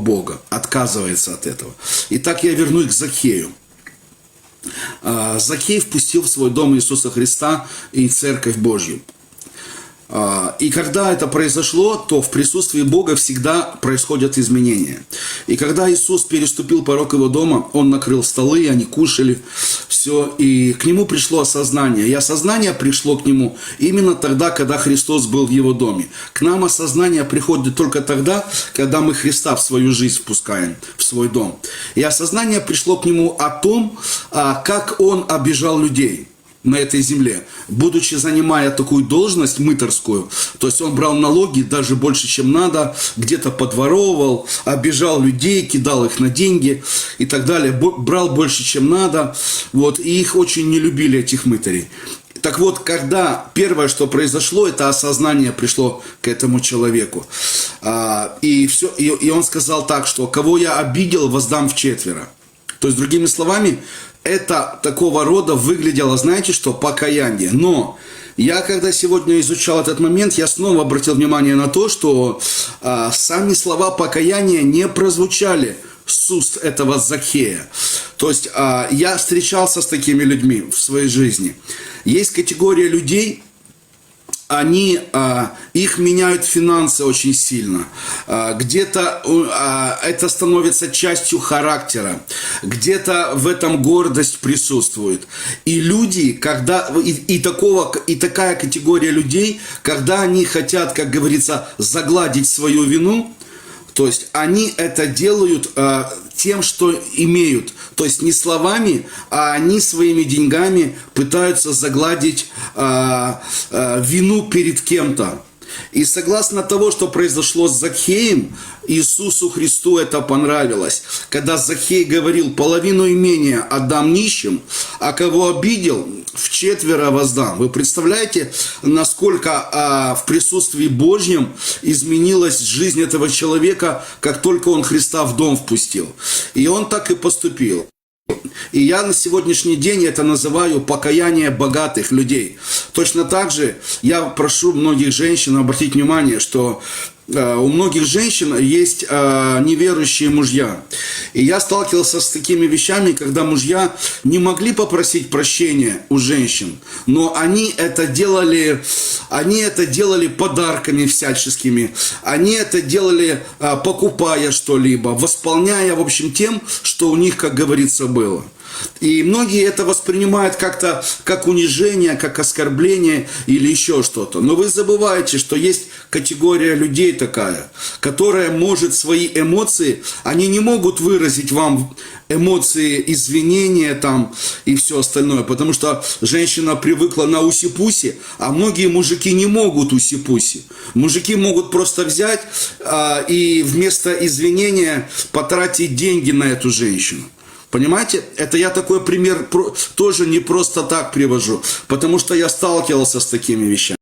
Бога, отказывается от этого. Итак, я вернусь к Закхею. Закхей впустил в свой дом Иисуса Христа и Церковь Божью. И когда это произошло, то в присутствии Бога всегда происходят изменения. И когда Иисус переступил порог его дома, Он накрыл столы, они кушали, все, и к Нему пришло осознание. И осознание пришло к Нему именно тогда, когда Христос был в Его доме. К нам осознание приходит только тогда, когда мы Христа в свою жизнь впускаем, в свой дом. И осознание пришло к Нему о том, как Он обижал людей на этой земле, будучи занимая такую должность мытарскую, то есть он брал налоги даже больше, чем надо, где-то подворовывал, обижал людей, кидал их на деньги и так далее, брал больше, чем надо, вот, и их очень не любили, этих мытарей. Так вот, когда первое, что произошло, это осознание пришло к этому человеку, и он сказал так, что «кого я обидел, воздам вчетверо». То есть, другими словами, это такого рода выглядело, знаете что, покаяние. Но я, когда сегодня изучал этот момент, я снова обратил внимание на то, что сами слова покаяния не прозвучали с уст этого Закхея. То есть я встречался с такими людьми в своей жизни. Есть категория людей, их меняют финансы очень сильно. Где-то это становится частью характера. Где-то в этом гордость присутствует. И люди, и такая категория людей, когда они хотят, как говорится, загладить свою вину, то есть они это делают тем, что имеют. То есть не словами, а они своими деньгами пытаются загладить вину перед кем-то. И согласно того, что произошло с Закхеем, Иисусу Христу это понравилось. Когда Закхей говорил: половину имения отдам нищим, а кого обидел, вчетверо воздам. Вы представляете, насколько в присутствии Божьем изменилась жизнь этого человека, как только он Христа в дом впустил. И он так и поступил. И я на сегодняшний день это называю покаяние богатых людей. Точно так же я прошу многих женщин обратить внимание, что у многих женщин есть неверующие мужья. И я сталкивался с такими вещами, когда мужья не могли попросить прощения у женщин, но они это делали подарками всяческими, они это делали, покупая что-либо, восполняя, в общем, тем, что у них, как говорится, было. И многие это воспринимают как-то как унижение, как оскорбление или еще что-то. Но вы забываете, что есть категория людей такая, которая может свои эмоции, они не могут выразить вам эмоции извинения там и все остальное, потому что женщина привыкла на уси-пуси, а многие мужики не могут уси-пуси. Мужики могут просто взять и вместо извинения потратить деньги на эту женщину. Понимаете, это я такой пример тоже не просто так привожу, потому что я сталкивался с такими вещами.